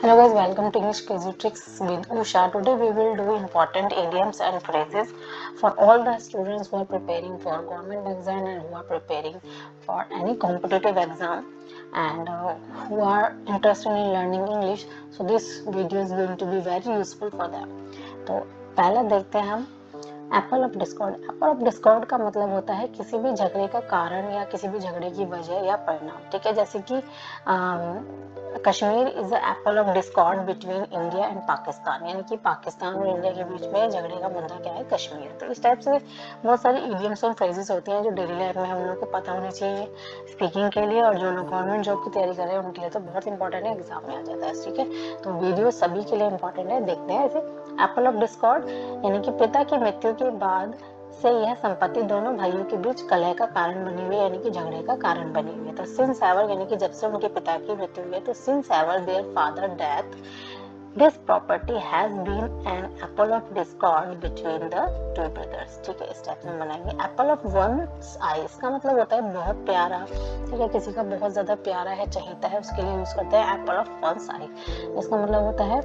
Hello guys, welcome to English Crazy Tricks with Usha. Today we will do important idioms and phrases for all the students who are preparing for government exam and who are preparing for any competitive exam and who are interested in learning English. So this video is going to be very useful for them. तो पहला देखते हैं हम Apple of Discord. Apple of Discord का मतलब होता है किसी भी झगड़े का कारण या किसी भी झगड़े की वजह या परिणाम। ठीक है, जैसे कि Kashmir is apple of discord between India and Pakistan, यानी कि पाकिस्तान और इंडिया के बीच में झगड़े का मुद्दा क्या है, कश्मीर। तो इस टाइप से बहुत सारी इडियम्स और फ्रेजेस होती हैं जो डेली लाइफ में हम लोग को पता होनी चाहिए स्पीकिंग के लिए, और जो लोग गवर्नमेंट जॉब की तैयारी कर रहे हैं उनके लिए तो बहुत इंपॉर्टेंट है, एग्जाम में आ जाता है। ठीक है, तो वीडियो सभी के लिए इंपॉर्टेंट है, देखते हैं इसे। एप्पल ऑफ डिस्कॉर्ड यानी कि पिता की मृत्यु के बाद से यह संपत्ति दोनों भाइयों के बीच कलह का कारण बनी हुई है, यानी कि झगड़े का कारण बनी हुई है। तो सिंस एवर यानी कि जब से उनके पिता की मृत्यु हुई है, तो since ever their father death this property has been an apple of discord between the two brothers. ठीक है, इस टाइप में बनाएंगे। एप्पल ऑफ वंस आई, इसका मतलब होता है बहुत प्यारा। ठीक है, किसी का बहुत ज्यादा प्यारा है, चाहता है, उसके लिए यूज करते हैं एप्पल ऑफ वंस आई। इसका मतलब होता है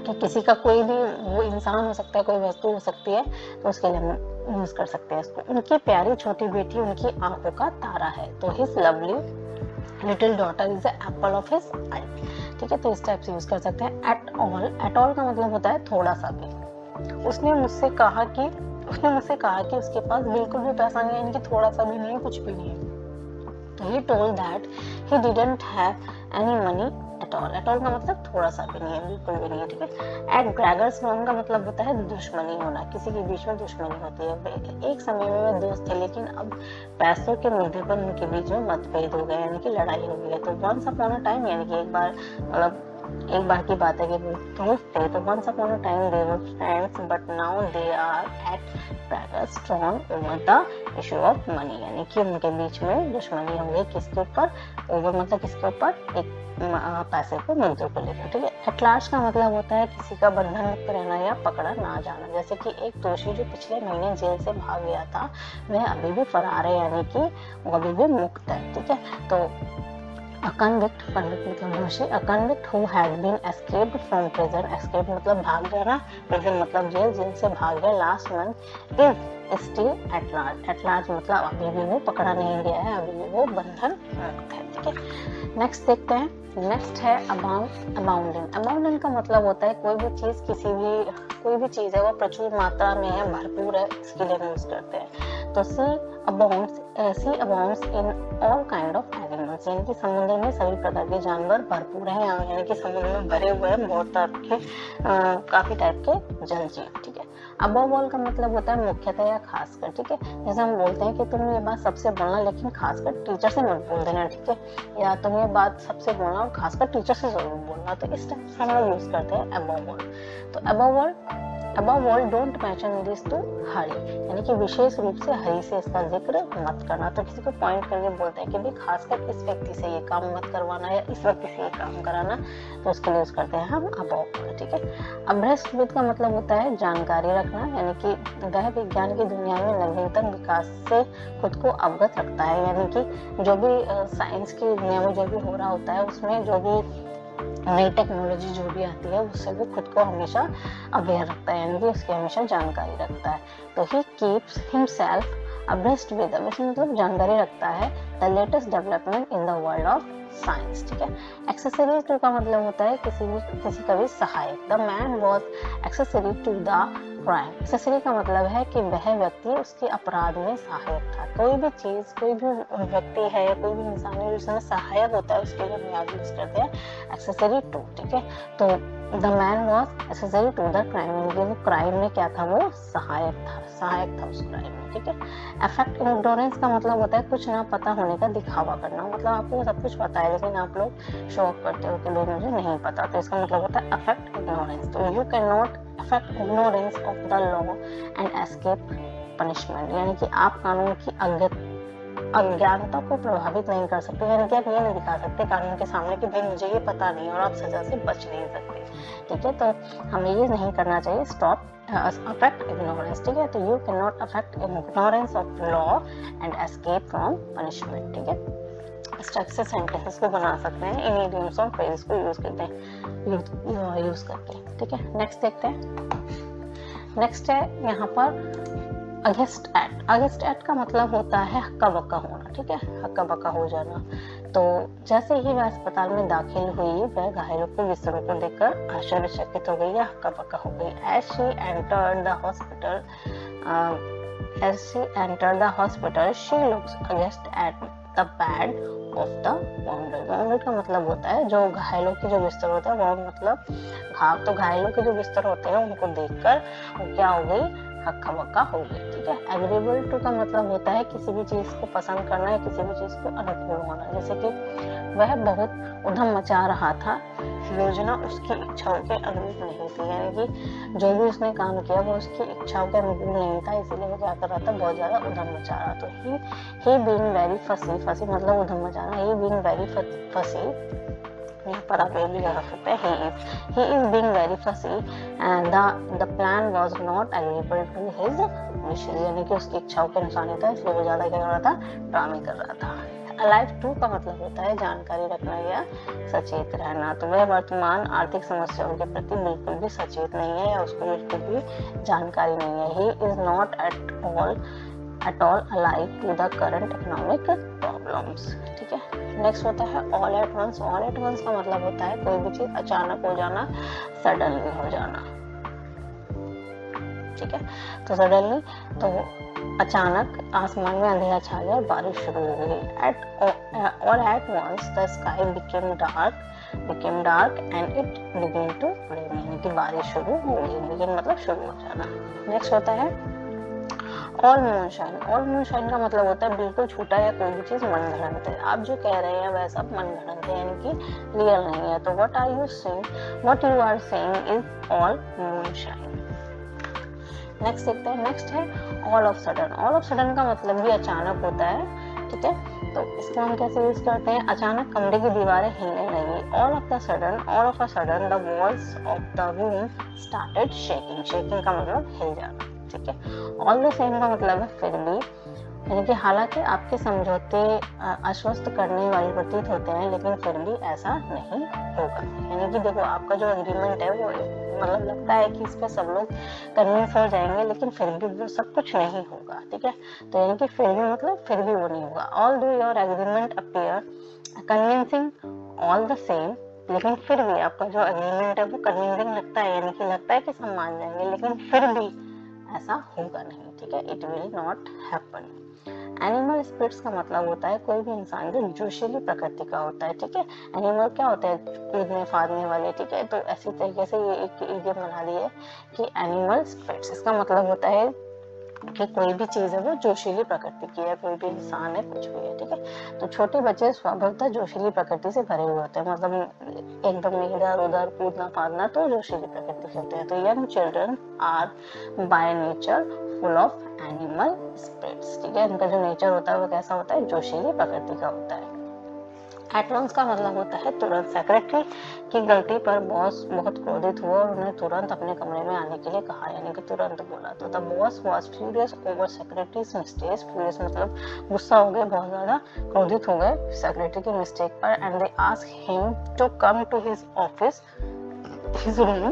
कि किसी का कोई भी वो इंसान हो सकता है, कोई वस्तु हो सकती है, तो उसके लिए हम यूज कर सकते हैं इसको। उनकी प्यारी छोटी बेटी उनकी आंखों का तारा है, तो his lovely little daughter is apple of his eye. ठीक है, तो इस टाइप से यूज कर सकते हैं। एट ऑल, एट ऑल का मतलब होता है थोड़ा सा भी। उसने मुझसे कहा कि उसके पास बिल्कुल भी पैसा नहीं है, यानी कि थोड़ा सा भी नहीं है, कुछ भी नहीं है। तो he told that he didn't have any money at all. At all का मतलब थोड़ा सा भी नहीं है, बिल्कुल भी नहीं है। ठीक है, at braggers wrong का मतलब होता है दुश्मनी होना, किसी के बीच में दुश्मनी होती है। एक समय में वे दोस्त थे, लेकिन अब पैसों के मुद्दे पर उनके बीच में मतभेद हो गए, यानी कि लड़ाई हो गई है। तो once upon a time यानी कि एक बार की बात है कि वो दोस्त थे, तो once upon a time they were friends but now they are at braggers strong over the issue of money, यानी कि उनके बीच में दुश्मनी हो गई, किसके ऊपर, ओवर मतलब किसके ऊपर, एक पैसे को मुद्दे को लेकर। ठीक है, एट लास्ट का मतलब होता है किसी का बंधन मुक्त रहना या पकड़ा ना जाना। जैसे कि एक दोषी जो पिछले महीने जेल से भाग गया था, वह अभी भी फरार है, यानी कि वो अभी भी मुक्त है। ठीक है, तो A convict मतलब दोषी, a convict who had been escaped from prison, escape मतलब भाग जाना, prison मतलब जेल, जेल से भाग गया last month is still at large, at large मतलब अभी भी वो पकड़ा नहीं गया है, अभी भी वो बंधन मुक्त है। ठीक है, नेक्स्ट देखते हैं। नेक्स्ट है अबाउंडिंग। अबाउंडिंग का मतलब होता है कोई भी चीज है वो प्रचुर मात्रा में है, भरपूर है, इसके लिए हम यूज करते हैं। तो sea abounds in all kind of animals, यानी कि समुद्र में सभी प्रकार के जानवर भरपूर हैं, यानी कि समुद्र में भरे हुए हैं बहुत काफी टाइप के जल जीव। ठीक है, अबव ऑल का मतलब होता है मुख्यतः या खासकर। ठीक है, जैसे हम बोलते हैं कि तुम ये बात सबसे बोलना, लेकिन खासकर टीचर से मत बोल देना। ठीक है, या तुम ये बात सबसे बोलना और खासकर टीचर से जरूर बोलना। तो इस टाइप से हम लोग यूज करते हैं अबव ऑल। तो above all don't mention this to Harry, यानी कि विशेष रूप से हरी से इसका जिक्र मत करना। तो किसी को पॉइंट करके बोलते हैं कि भाई खासकर इस व्यक्ति से ये काम मत करवाना या इस व्यक्ति से ये काम कराना, तो उसके लिए यूज करते हैं हम अबव ऑल। ठीक है, अभ्यस्त विद का मतलब होता है जानकारी रखना, यानी कि वह विज्ञान की दुनिया में नवीनतम विकास से खुद को अवगत रखता है, यानी कि जो भी साइंस की दुनिया में जो भी हो रहा होता है, उसमें जो भी नई टेक्नोलॉजी जो भी आती है उससे वो खुद को हमेशा अवेयर रखता है, यानी कि उसकी हमेशा जानकारी रखता है। तो he keeps himself abreast with, मतलब जानकारी रखता है the latest development in the world of science. ठीक है, एक्सेसरी टू का मतलब होता है किसी का भी सहायक। The man was accessory to the crime. Accessory का मतलब है कि वह व्यक्ति उसके अपराध में सहायक था। कोई भी चीज, कोई भी व्यक्ति है या कोई भी इंसान है जिसमें सहायक होता है, उसके लिए हम याद यूज करते हैं एक्सेसरी टू। ठीक है, तो the man was accessory to the crime, वो क्राइम में क्या था, वो सहायक था उस क्राइम में। ठीक है, अफेक्ट इग्नोरेंस का मतलब होता है कुछ ना पता होने का दिखावा करना, मतलब आपको सब कुछ पता है लेकिन आप लोग शो ऑफ करते हो कि लोग मुझे नहीं पता, तो इसका मतलब होता है अफेक्ट इग्नोरेंस। तो you can not affect ignorance of the law and escape punishment, यानी कि आप कानून की अज्ञानता को प्रभावित नहीं कर सकते, यानी कि आप ये नहीं दिखा सकते कानून के सामने कि भाई मुझे ये पता नहीं, और आप सजा से बच नहीं सकते। ठीक है, तो हमें ये नहीं करना चाहिए, स्टॉप अफेक्ट इग्नोरेंस। ठीक है, तो you can not affect ignorance of law and escape from punishment. ठीक है, स्ट्रक्चर सेंटेंसेस को बना सकते हैं इन इडियम्स और फ्रेजेस को यूज करते हैं यूज करके। ठीक है, नेक्स्ट देखते हैं। नेक्स्ट है यहाँ पर अगेंस्ट एट। अगेंस्ट एट का मतलब होता है हक्का बक्का होना। ठीक है, हक्का बक्का हो जाना। तो जैसे ही वह अस्पताल में दाखिल हुई, वह घायलों के बिस्तरों को देखकर आश्चर्यचकित हो गई या हक्का बक्का हो गई। As she entered the hospital, she looks aghast at the bed of the wounded। wounded का मतलब होता है जो घायलों के जो बिस्तर होता है, वो मतलब घाव। तो घायलों के जो बिस्तर होते हैं उनको देखकर वो क्या हो गई, हक्का बक्का हो गई। ठीक है, एग्रीएबल टू का मतलब होता है किसी भी चीज को पसंद करना या किसी भी चीज को अनुकूल होना। जैसे कि वह बहुत उधम मचा रहा था, योजना उसकी इच्छाओं के अनुरूप नहीं थी। यानी कि जो भी उसने काम किया वो उसकी इच्छाओं के अनुकूल नहीं था, इसीलिए वो क्या कर रहा था, बहुत ज्यादा उधम मचा रहा। तो ही बीइंग वेरी फसी, फसी मतलब उधम मचाना, ही बीइंग वेरी फसी, यहाँ पर आप ये भी लगा सकते हैं he is being very fussy and the plan was not agreeable to his wishes। यानी कि उसकी इच्छाओं के अनुसार नहीं था, इसलिए वो ज्यादा क्या कर रहा था, ड्रामे कर रहा था। अलाइव टू का मतलब होता है जानकारी रखना या सचेत रहना। तो वह वर्तमान आर्थिक समस्याओं के प्रति बिल्कुल भी सचेत नहीं है या उसको बिल्कुल भी जानकारी नहीं है। he is not at all alive to the current economic problems। ठीक है, नेक्स्ट होता है all at once. All at once का मतलब होता है कोई भी चीज अचानक हो जाना, सडनली हो जाना। ठीक है, तो सडनली तो अचानक आसमान में अंधेरा छा गया और बारिश शुरू हो गई। At once the sky became dark and it began to rain. यानी कि बारिश शुरू हो गई, बिगिन मतलब शुरू हो जाना। नेक्स्ट होता है ऑल मूनशाइन। ऑल मूनशाइन का मतलब होता है बिल्कुल छूटा या कोई भी चीज मनगढ़ंत है। आप जो कह रहे हैं वह सब मनगढ़ंत है, यानी कि रियल नहीं है। तो what you are saying is all moonshine. Next देखते हैं। नेक्स्ट है all of sudden. All of sudden का मतलब भी अचानक होता है। ठीक है, तो इसको हम कैसे यूज करते हैं, अचानक कमरे की दीवारें हिलने लगी। All of a sudden the walls of the room started shaking. Shaking का मतलब हिल जाना। ठीक है, ऑल द सेम का मतलब है फिर भी, यानी कि हालांकि आपके समझौते आश्वस्त करने वाले प्रतीत होते हैं, लेकिन फिर भी ऐसा नहीं होगा। यानी कि देखो आपका जो एग्रीमेंट है वो मतलब लगता है कि इस पे सब लोग कन्विंस हो जाएंगे, लेकिन फिर भी वो सब कुछ नहीं होगा। ठीक है, तो यानी कि फिर भी मतलब फिर भी वो नहीं होगा। ऑल दो your agreement appear convincing all the same, लेकिन फिर भी आपका जो एग्रीमेंट है वो कन्विंसिंग लगता है, यानी कि लगता है कि सब मान जाएंगे, लेकिन फिर भी ऐसा होगा नहीं। ठीक है, it will not happen. Animal spirits का मतलब होता है कोई भी इंसान जो जोशीली प्रकृति का होता है। ठीक है, एनिमल क्या होता है, कूदने फादने वाले। ठीक है, तो ऐसी तरीके से ये एक इडियम बना दी है कि एनिमल स्पिरिट्स, इसका मतलब होता है कि कोई भी चीज है वो जोशीली प्रकृति की है, कोई भी इंसान है, कुछ भी है। ठीक है, तो छोटे बच्चे स्वभावतः जोशीली प्रकृति से भरे हुए होते हैं, मतलब एकदम इधर उधर कूदना फादना तो जोशीली प्रकृति के होते हैं। तो young children are by nature full of animal spirits. ठीक है, इनका जो नेचर होता है वो कैसा होता है, जोशीली प्रकृति का होता है। एट वंस का मतलब होता है तुरंत। सेक्रेटरी की गलती पर बॉस बहुत क्रोधित हुआ और उन्हें तुरंत अपने कमरे में आने के लिए कहा, यानी कि तुरंत बोला। तो the boss was furious over secretaries mistake. Furious मतलब गुस्सा हो गए, बहुत ज्यादा क्रोधित हो गए सेक्रेटरी की मिस्टेक पर। And they asked him to come to his office, his room,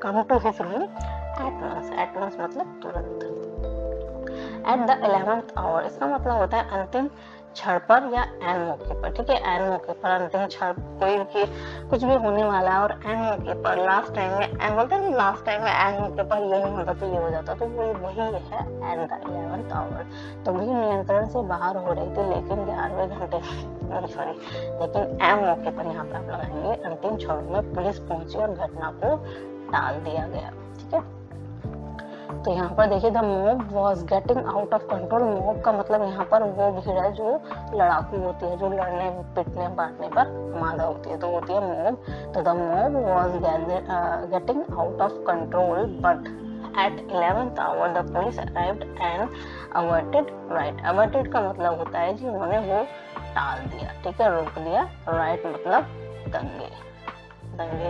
come to his room at once. At once मतलब तुरंत। एट द 11th आवर, इसका मतलब होता है अंतिम क्षण पर या एन मौके पर। ठीक है, एन मौके पर, अंतिम क्षण, कोई भी कुछ भी होने वाला है और एन मौके पर, लास्ट टाइम में एन बोलते हैं, लास्ट टाइम में एन मौके पर ये नहीं होता तो ये हो जाता, तो वो वही है एट द 11th आवर। तो भी नियंत्रण से बाहर हो रही थी, लेकिन 11वें घंटे सॉरी लेकिन एन मौके पर यहाँ पर आप लगाएंगे अंतिम क्षण में पुलिस पहुंची और घटना को टाल दिया गया। ठीक है, तो यहाँ पर देखिए the mob was getting out of control. Mob का मतलब यहाँ पर वो भीड़ है जो लड़ाकू होती है, जो लड़ने पिटने बांटने पर आमादा होती है, तो होती है मॉब। तो the mob was getting out of control but at 11th hour the police arrived and averted right. Averted का मतलब होता है कि उन्होंने वो टाल दिया। ठीक है, रोक दिया। राइट मतलब दंगे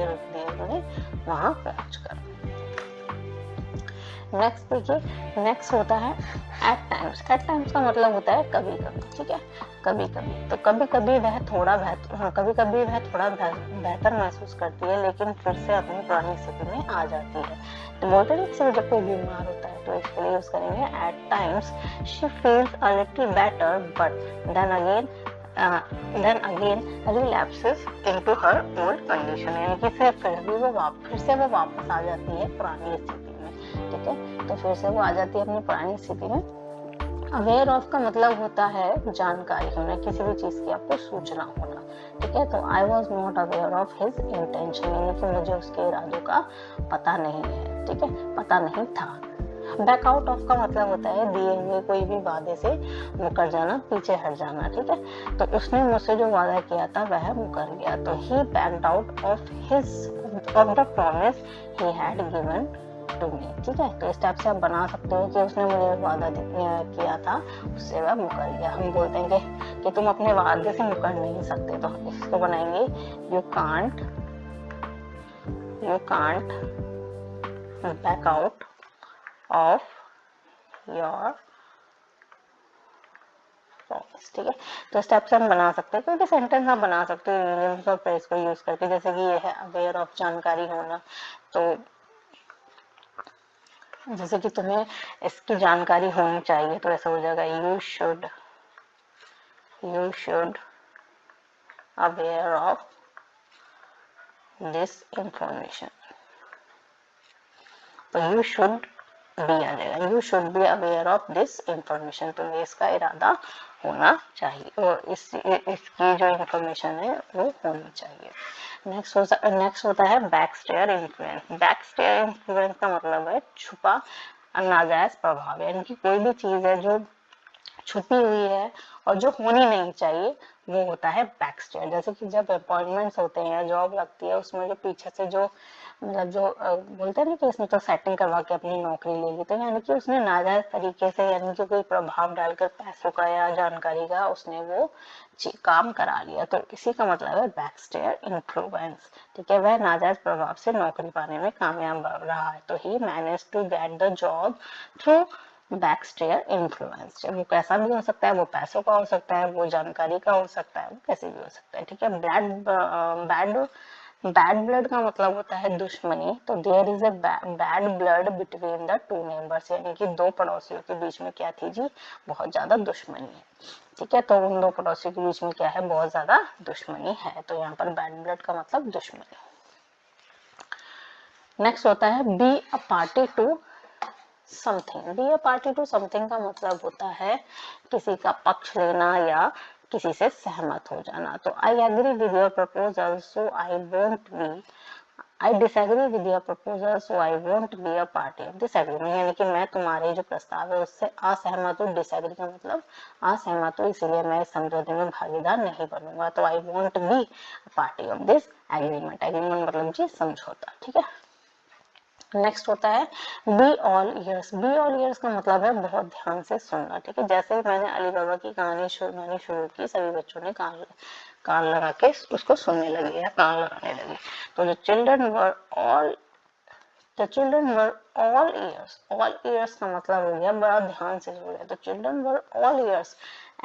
रोक दिए उन्होंने वहां पहुंचकर। नेक्स्ट देखिए, नेक्स्ट होता है एट टाइम्स। एट टाइम्स का मतलब होता है कभी कभी, ठीक है, कभी कभी। तो कभी कभी वह थोड़ा बेहतर महसूस करती है, लेकिन फिर से अपनी पुरानी स्थिति में आ जाती है। तो बोलते हैं किसी जब कोई बीमार होता है तो इसके लिए यूज करेंगे at times she feels a little better but then again relapses into her old condition, यानी कि फिर से वो वापस आ जाती है पुरानी स्थिति में, ठीक है। तो फिर से वो आ जाती है अपनी पुरानी स्थिति में। अवेयर ऑफ का मतलब होता है जानकारी होना, किसी भी चीज की आपको सूचना होना, ठीक है। तो I was not aware of his intention, यानी कि मुझे उसके इरादों का पता नहीं है, ठीक है, पता नहीं था। बैक आउट ऑफ का मतलब होता है दिए हुए कोई भी वादे से मुकर जाना, पीछे हट जाना, ठीक है। तो उसने मुझसे जो वादा किया था वह मुकर गया। तो he backed out of the promise he had given to me, ठीक है। तो इस टाइप से आप बना सकते हो कि उसने मुझे वादा किया था, उससे वह मुकर गया। हम बोलते हैं कि तुम अपने वादे से मुकर नहीं सकते, तो इसको बनाएंगे you can't back out of your promise, ठीक है। तो इस टाइप से हम बना सकते हैं, क्योंकि सेंटेंस आप बना सकते हो मीनिंग्स और फ्रेज को यूज करके। जैसे कि ये है अवेयर ऑफ, जानकारी होना, तो जैसे कि तुम्हें इसकी जानकारी होनी चाहिए, तो ऐसा हो जाएगा you should aware of this information. तो यू शुड बी आ जाएगा, you should be aware of this information, तुम्हें इसका इरादा होना चाहिए और इसकी जो इंफॉर्मेशन है वो होनी चाहिए। नेक्स्ट होता है बैकस्टेयर इन्फ्लुएंस। बैकस्टेयर इन्फ्लुएंस का मतलब है छुपा नाजायज प्रभाव, यानी कि कोई भी चीज है जो छुपी हुई है और जो होनी नहीं चाहिए वो होता है बैकस्टेयर। जैसे कि जब अपॉइंटमेंट्स होते हैं, जॉब लगती है, उसमें जो पीछे से जो मतलब जो बोलते हैं ना कि इसने तो सेटिंग करवा के अपनी नौकरी ले ली, तो यानी कि उसने नाजायज तरीके से, यानी कि कोई प्रभाव डालकर पैसों का या जानकारी का उसने वो काम करा लिया। तो इसी का मतलब है बैकस्टेयर इन्फ्लुएंस, ठीक है। वह नाजायज प्रभाव से नौकरी पाने में कामयाब रहा है। तो he manage to get the job through backstair influence. वो कैसा भी हो सकता है, वो पैसों का हो सकता है, वो जानकारी का हो सकता है, वो कैसे भी हो सकता है, ठीक है। बैड ब्लड का मतलब होता है दुश्मनी। तो there is a bad blood between the two neighbours, यानी कि दो पड़ोसियों के बीच में क्या थी जी, बहुत ज्यादा दुश्मनी है, ठीक है। तो उन दो पड़ोसियों के बीच में क्या है, बहुत ज्यादा दुश्मनी है। तो यहाँ पर बैड ब्लड का मतलब दुश्मनी। नेक्स्ट होता है be a party to something. Be a party to something का मतलब होता है किसी का पक्ष लेना या किसी से सहमत हो जाना। तो I agree with your proposal so I won't be, I disagree with your proposal so I won't be a party of disagreement, यानी कि मैं तुम्हारे जो प्रस्ताव है उससे असहमत हूँ। डिसएग्री का मतलब असहमत हूँ, इसलिए मैं इस समझौते में भागीदार नहीं बनूंगा। तो आई won't B party of this agreement. Agreement मतलब जी समझौता, ठीक है। नेक्स्ट होता है be all years. Be all years का मतलब है बहुत ध्यान से सुनना, ठीक है। जैसे ही मैंने अली बाबा की कहानी सुनानी शुरू की, सभी बच्चों ने कान लगा के उसको सुनने लगे या कान लगाने लगे। तो the children were all years. All years का मतलब हो गया बड़ा ध्यान से सुन रहे। तो children were all ears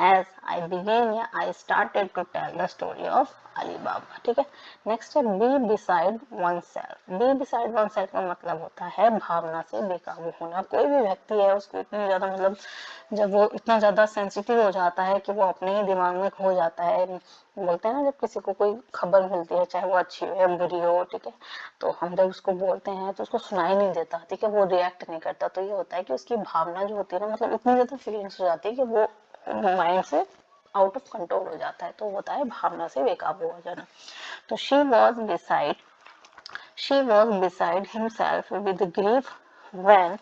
as I began या I started to tell the story of Ali Baba, ठीक है। नेक्स्ट है be beside oneself. Be beside oneself का मतलब होता है भावना से बेकाबू होना। कोई भी व्यक्ति है उसको इतनी ज्यादा मतलब जब वो इतना ज्यादा सेंसिटिव हो जाता है कि वो अपने ही दिमाग में खो जाता है। बोलते हैं ना जब किसी को कोई खबर मिलती है, चाहे वो अच्छी हो या बुरी हो, ठीक है, तो हम जब उसको बोलते हैं तो उसको सुनाई नहीं देता, ठीक है, वो रिएक्ट नहीं करता। तो ये होता है कि उसकी भावना जो होती है ना, मतलब इतनी ज्यादा फीलिंग्स हो जाती है कि वो माइंड से आउट ऑफ कंट्रोल हो जाता है। तो होता है भावना से बेकाबू हो जाना। तो she was beside himself with grief when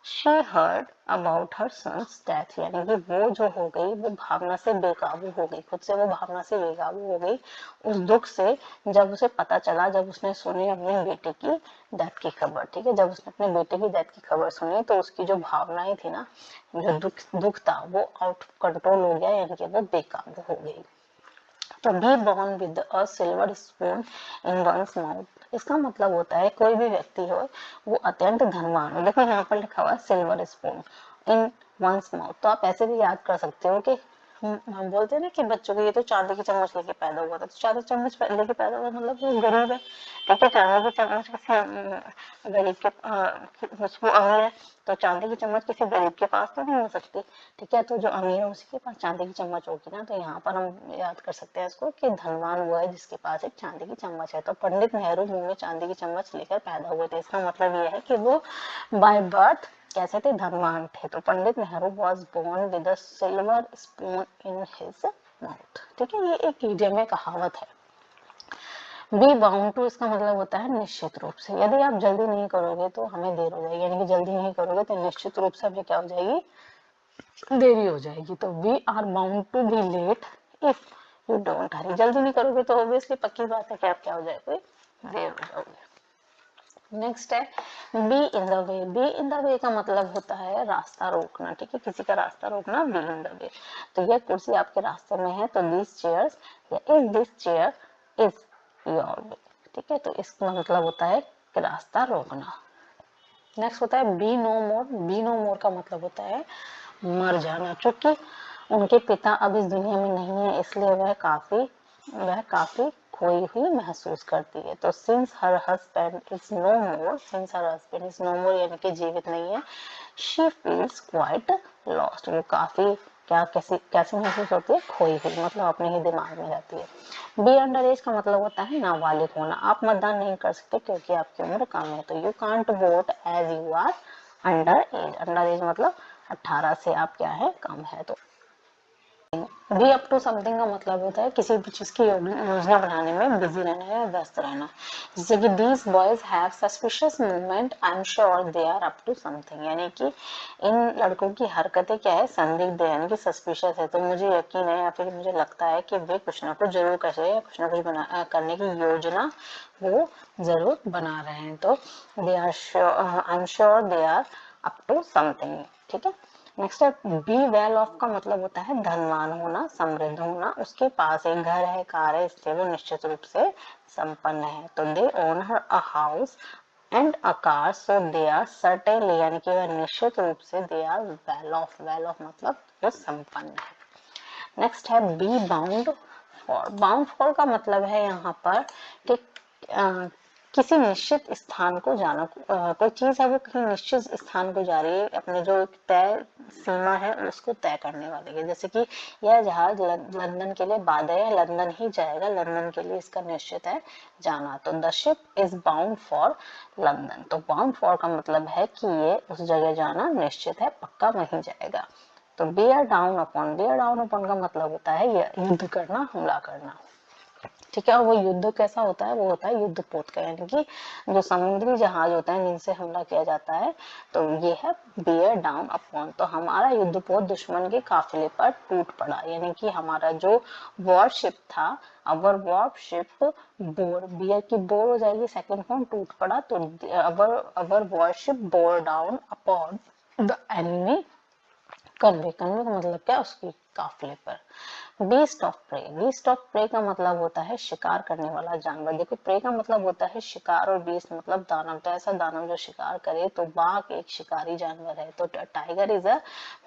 she heard about her son's death, यानी कि वो जो हो गई वो भावना से बेकाबू हो गई, खुद से वो भावना से बेकाबू हो गई उस दुख से, जब उसे पता चला, जब उसने सुनी अपने बेटे की डेथ की खबर, ठीक है। जब उसने अपने बेटे की डेथ की खबर सुनी तो उसकी जो भावनाएं थी ना, जो दुख था वो आउट ऑफ कंट्रोल हो गया, यानी कि वो बेकाबू हो गई, तो be born with a silver spoon in one's mouth, इसका मतलब होता है कोई भी व्यक्ति हो वो अत्यंत धनवान हो। देखो यहाँ पर लिखा हुआ है silver spoon in one's mouth, तो आप ऐसे भी याद कर सकते हो कि हम बोलते हैं ना कि बच्चों को ये तो चांदी की चम्मच लेके पैदा हुआ था, तो चांदी की चम्मच लेके पैदा हुआ मतलब वो गरीब है। ठीक है, चांदी की चम्मच किसी गरीब के वो अमीर है, तो चांदी की चम्मच किसी गरीब के पास तो नहीं हो सकती। ठीक है, तो जो अमीर है उसके पास चांदी की चम्मच होगी ना, तो यहाँ पर हम याद कर सकते हैं इसको कि धनवान वो है जिसके पास एक चांदी की चम्मच है। तो पंडित नेहरू मुंह में चांदी की चम्मच लेकर पैदा हुए थे, इसका मतलब ये है कि वो बाय बर्थ कैसे थे, धनवान थे। तो Pandit Nehru was born with a silver spoon in his mouth. ठीक है, ये एक इडियम में कहावत है। बी बाउंड टू, इसका मतलब होता है निश्चित रूप से, यदि आप जल्दी नहीं करोगे तो हमें देर हो जाएगी, यानी कि जल्दी नहीं करोगे तो निश्चित रूप से हमें क्या हो जाएगी, देरी हो जाएगी। तो we are bound to be late if you don't hurry, जल्दी नहीं करोगे तो ऑब्वियसली पक्की बात है कि आप क्या हो जाएगी, देर हो जाओगे। नेक्स्ट है be in the way, be in the way का मतलब होता है रास्ता रोकना। ठीक है, किसी का रास्ता रोकना, बी इन द वे। तो यह कुर्सी आपके रास्ते में है, तो दिस चेयर्स या is this chair is your way. ठीक है, तो इसका मतलब होता है कि रास्ता रोकना। नेक्स्ट होता है be no more, be no more का मतलब होता है मर जाना। चूंकि उनके पिता अब इस दुनिया में नहीं है, इसलिए वह काफी खोई हुई महसूस करती है। तो since her husband is no more, since her husband is no more यानी कि जीवित नहीं है, शी फील्स क्वाइट लॉस्ट, वो काफी क्या कैसी कैसी महसूस होती है, खोई हुई, मतलब अपने ही दिमाग में रहती है। बी अंडर एज का मतलब होता है नाबालिग होना, आप मतदान नहीं कर सकते क्योंकि आपकी उम्र कम है। तो you can't vote as you are under age, under age मतलब 18 से आप क्या है, कम है। तो बी अप टू समथिंग का मतलब होता है किसी भी चीज की योजना बनाने में बिजी रहना या व्यस्त रहना। जैसे कि these boys have suspicious movement, I am sure they are up to something, यानी कि इन लड़कों की हरकतें क्या है, संदिग्ध है, यानी कि सस्पिशियस है, तो मुझे यकीन है या फिर मुझे लगता है कि वे कुछ ना कुछ जरूर कर रहे हैं, कुछ ना कुछ करने की योजना वो जरूर बना रहे हैं। तो they are sure, I am sure they are up to something. ठीक है, नेक्स्ट है बी वेल ऑफ का मतलब होता है धनवान होना, समृद्ध होना, उसके पास एक घर है, कार है, इसलिए वो निश्चित रूप से संपन्न है। तो they own her a house and a car, so they are certainly, यानी कि वह निश्चित रूप से they are well off, well off मतलब वो संपन्न है। नेक्स्ट है be bound for, bound for का मतलब है यहाँ पर कि किसी निश्चित स्थान को जाना, कोई चीज है वो किसी निश्चित स्थान को जा रही है, अपने जो तय सीमा है उसको तय करने वाली है। जैसे कि यह जहाज लंदन के लिए बाध्य है, लंदन ही जाएगा, लंदन के लिए इसका निश्चित है जाना। तो the ship is bound for London, तो बाउंड फॉर का मतलब है कि ये उस जगह जाना निश्चित है, पक्का वहीं जाएगा। तो beer down upon, beer down upon का मतलब होता है युद्ध करना, हमला करना। ठीक है, और वो युद्ध कैसा होता है, वो होता है युद्ध पोत का, यानी कि जो समुद्री जहाज होता है जिनसे हमला किया जाता है, तो ये है बियर डाउन अपॉन। तो हमारा युद्ध पोत दुश्मन के काफिले पर टूट पड़ा, यानी कि हमारा जो वॉरशिप था, अवर वॉरशिप बोर, बियर की बोर हो जाएगी सेकंड फॉर्म, टूट पड़ा, तो our warship bore down upon the enemy convoy, convoy का मतलब क्या, उसकी काफिले पर। Beast of prey, beast of prey का मतलब होता है शिकार करने वाला जानवर। देखो प्रे का मतलब होता है शिकार और बीस्ट मतलब दानव, तो ऐसा दानव जो शिकार करे, तो बाघ एक शिकारी जानवर है, तो tiger is a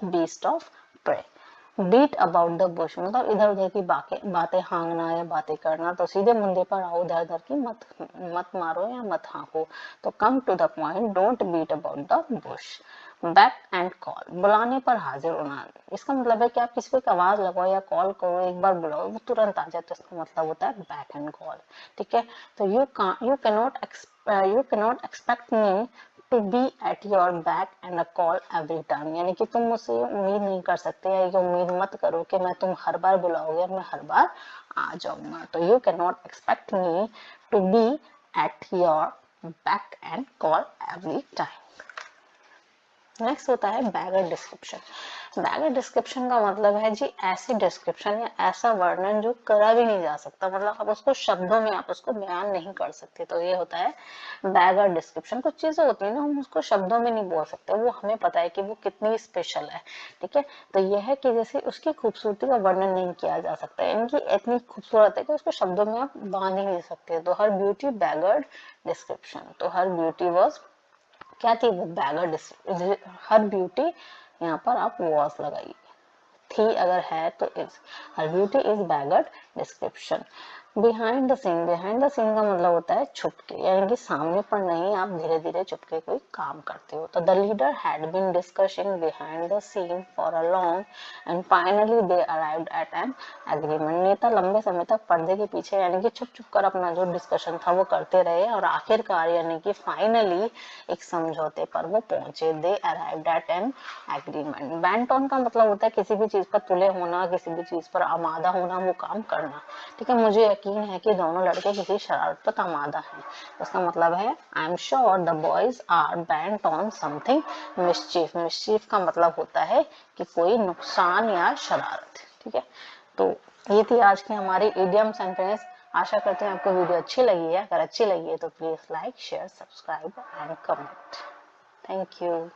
beast of prey. Beat about the bush मतलब इधर उधर की बातें हाँगना या बातें करना, तो सीधे मुद्दे पर आओ, इधर उधर की मत मारो या मत हाँको। तो come to the point, don't beat about the bush. Back and call, बुलाने पर हाजिर होना, इसका मतलब है कि आप किसी को आवाज लगाओ या कॉल करो, एक बार बुलाओ वो तुरंत आ जाए, तो इसका मतलब होता है बैक एंड कॉल। ठीक है, तो you cannot expect me to be at your back and a call every time, यानी कि तुम मुझसे उम्मीद नहीं कर सकते या ये उम्मीद मत करो कि मैं तुम हर बार बुलाओगे और मैं हर बार आ जाऊंगा। तो you can not expect me to be at your back and call every time. Next होता है बैगर डिस्क्रिप्शन। बैगर डिस्क्रिप्शन का मतलब है जी ऐसी डिस्क्रिप्शन या ऐसा वर्णन जो करा भी नहीं जा सकता, मतलब आप उसको शब्दों में आप उसको बयान नहीं कर सकते, तो ये होता है बैगर डिस्क्रिप्शन। कुछ चीजें होती है ना हम उसको शब्दों में नहीं बोल सकते, वो हमें पता है कि वो कितनी स्पेशल है, ठीक है। तो ये है कि जैसे उसकी खूबसूरती का वर्णन नहीं किया जा सकता, इनकी इतनी खूबसूरत है कि उसको शब्दों में आप बांध ही नहीं सकते। तो हर ब्यूटी बैगर्ड डिस्क्रिप्शन, तो हर ब्यूटी वॉज क्या थी वो बैगर, हर ब्यूटी यहाँ पर आप वॉज लगाइए, थी अगर है तो is, her beauty is beggared description. Behind the scene का मतलब होता है छुपके, यानी कि सामने पर नहीं, आप धीरे धीरे छुपके कोई काम करते हो। तो the leader had been discussing behind the scene for a long and finally they arrived at an agreement. नेता लंबे समय तक पर्दे के पीछे यानी कि छुप छुप कर अपना जो डिस्कशन था वो करते रहे और आखिरकार यानी कि फाइनली एक समझौते पर वो पहुंचे। They arrived at an agreement. Bent on का मतलब होता है किसी भी चीज पर तुले होना, किसी भी चीज पर आमादा होना, वो काम करना, ठीक है। मुझे यकीन है कि दोनों लड़के किसी शरारत पर आमादा हैं। उसका मतलब है I am sure the boys are bent on something mischief. Mischief का मतलब होता है कि कोई नुकसान या शरारत, ठीक है। तो ये थी आज की हमारी इडियम्स एंड फ्रेजेस। आशा करते हैं आपको वीडियो अच्छी लगी है। अगर अच्छी लगी है तो please like share subscribe and comment. Thank you.